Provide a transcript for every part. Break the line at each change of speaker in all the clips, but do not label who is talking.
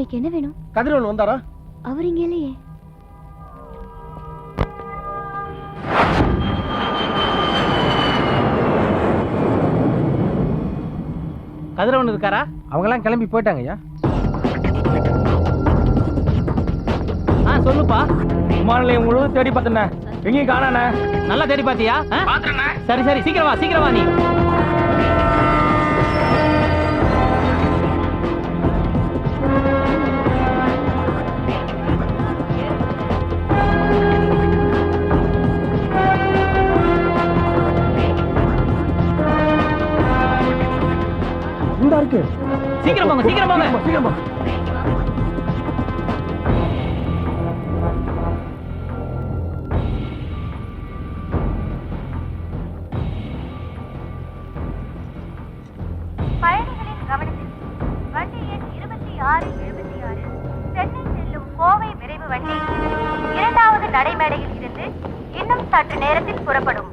உங்களுக்கு என்ன வேணும்?
கதிரவன் வந்தாரா?
அவர் இங்க இல்லையே.
கதிரவன் இருக்காரா?
அவங்கெல்லாம் கிளம்பி போயிட்டாங்க ஐயா.
சொல்லுப்பா.
விமான நிலையம் முழுவதும் தேடி பார்த்தேண்ணே, எங்கேயும் காணாண்ணே.
நல்லா தேடி பாத்தியா? சரி சரி, சீக்கிரம் வா, சீக்கிரம் வா. நீ
இந்த இருக்கு.
சீக்கிரம் போங்க, சீக்கிரம் போங்க,
சீக்கிரம் போங்க.
பயணிகளின் கவனத்திற்கு வண்டி எண் 2676 சென்னை செல்லும் கோவை விரைவு வண்டி 2வது நடைமேடையில் இருந்து இன்னும் சற்று நேரத்தில் புறப்படும்.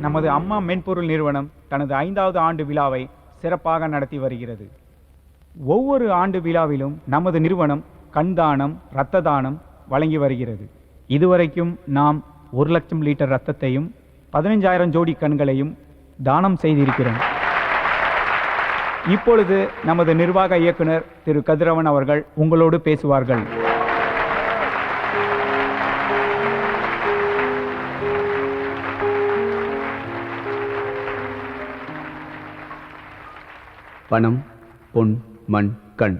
நமது அம்மா மென்பொருள் நிறுவனம் தனது 5வது ஆண்டு விழாவை சிறப்பாக நடத்தி வருகிறது. ஒவ்வொரு ஆண்டு விழாவிலும் நமது நிறுவனம் கண் தானம், இரத்த தானம் வழங்கி வருகிறது. இதுவரைக்கும் நாம் 1 லட்சம் லிட்டர் இரத்தத்தையும் 15,000 ஜோடி கண்களையும் தானம் செய்திருக்கிறோம். இப்பொழுது நமது நிர்வாக இயக்குனர் திரு கதிரவன் அவர்கள் உங்களோடு பேசுவார்கள்.
பணம், பொன், மண், கண்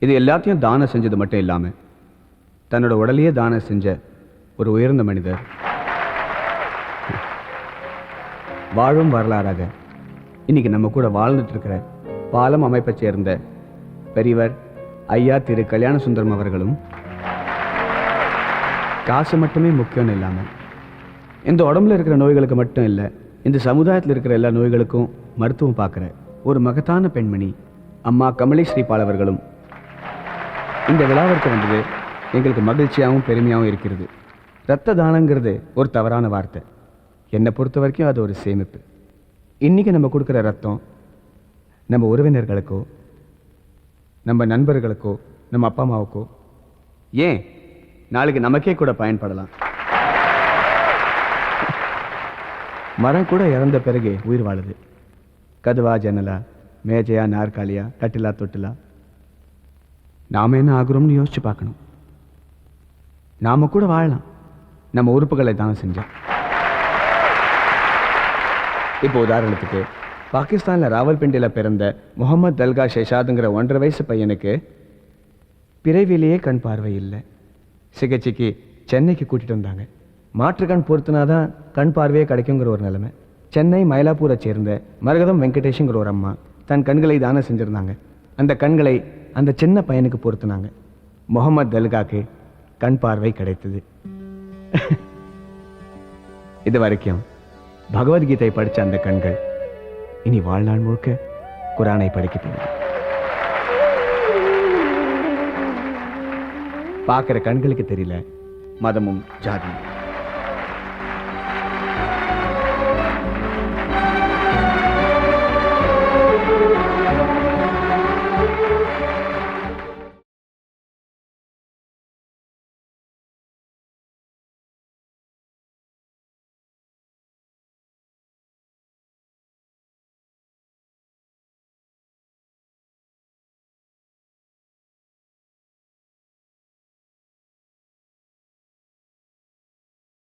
இது எல்லாத்தையும் தானம் செஞ்சது மட்டும் இல்லாமல் தன்னோட உடலையே தானம் செஞ்ச ஒரு உயர்ந்த மனிதர். வாழும் வரலாறாக இன்னைக்கு நம்ம கூட வாழ்ந்துட்டு இருக்கிற பாலம் அமைப்பை சேர்ந்த பெரியவர் ஐயா திரு கல்யாண சுந்தரம் அவர்களும் காசு மட்டுமே முக்கியம்னு இல்லாமல் இந்த உடம்புல இருக்கிற நோய்களுக்கு மட்டும் இல்லை, இந்த சமுதாயத்தில் இருக்கிற எல்லா நோய்களுக்கும் மருத்துவம் பார்க்குற ஒரு மகத்தான பெண்மணி அம்மா கமலி ஸ்ரீபால் அவர்களும் இந்த விழாவிற்கு வந்தது எங்களுக்கு மகிழ்ச்சியாகவும் பெருமையாகவும் இருக்கிறது. இரத்த தானங்கிறது ஒரு தவறான வார்த்தை. என்னை பொறுத்த வரைக்கும் அது ஒரு சேமிப்பு. இன்றைக்கி நம்ம கொடுக்குற ரத்தம் நம்ம உறவினர்களுக்கோ, நம்ம நண்பர்களுக்கோ, நம்ம அப்பா அம்மாவுக்கோ, ஏன் நாளைக்கு நமக்கே கூட பயன்படலாம். மரம் கூட இறந்த பிறகு உயிர் வாழுது. கதுவா, ஜன்னலா, மேஜையா, நாற்காலியா, கட்டிலா, தொட்டிலா, நாம் என்ன ஆகுறோம்னு யோசிச்சு பார்க்கணும். நாம கூட வாழலாம் நம்ம உறுப்புகளை தானம் செஞ்சோம். இப்போ உதாரணத்துக்கு பாகிஸ்தானில் ராவல்பிண்டியில் பிறந்த முகமது தல்கா ஷெஷாதுங்கிற 1.5 வயசு பையனுக்கு பிறவிலேயே கண் பார்வை இல்லை. சிகிச்சைக்கு சென்னைக்கு கூட்டிகிட்டு வந்தாங்க. மாற்று கண் பொறுத்துனாதான் கண் பார்வையே கிடைக்குங்கிற ஒரு நிலைமை. சென்னை மயிலாப்பூரை சேர்ந்த மரகதம் வெங்கடேஷுங்கிற ஒரு அம்மா தன் கண்களை தானம் செஞ்சுருந்தாங்க. அந்த கண்களை அந்த சின்ன பையனுக்கு பொறுத்துனாங்க. முகமது தல்காக்கு கண் பார்வை கிடைத்தது. இது வரைக்கும் பகவத்கீதை படிச்ச அந்த கண்கள் இனி வாழ்நாள் முழுக்க குரானை படிக்க போகுது. பார்க்கிற கண்களுக்கு தெரியல மதமும் ஜாதியும்.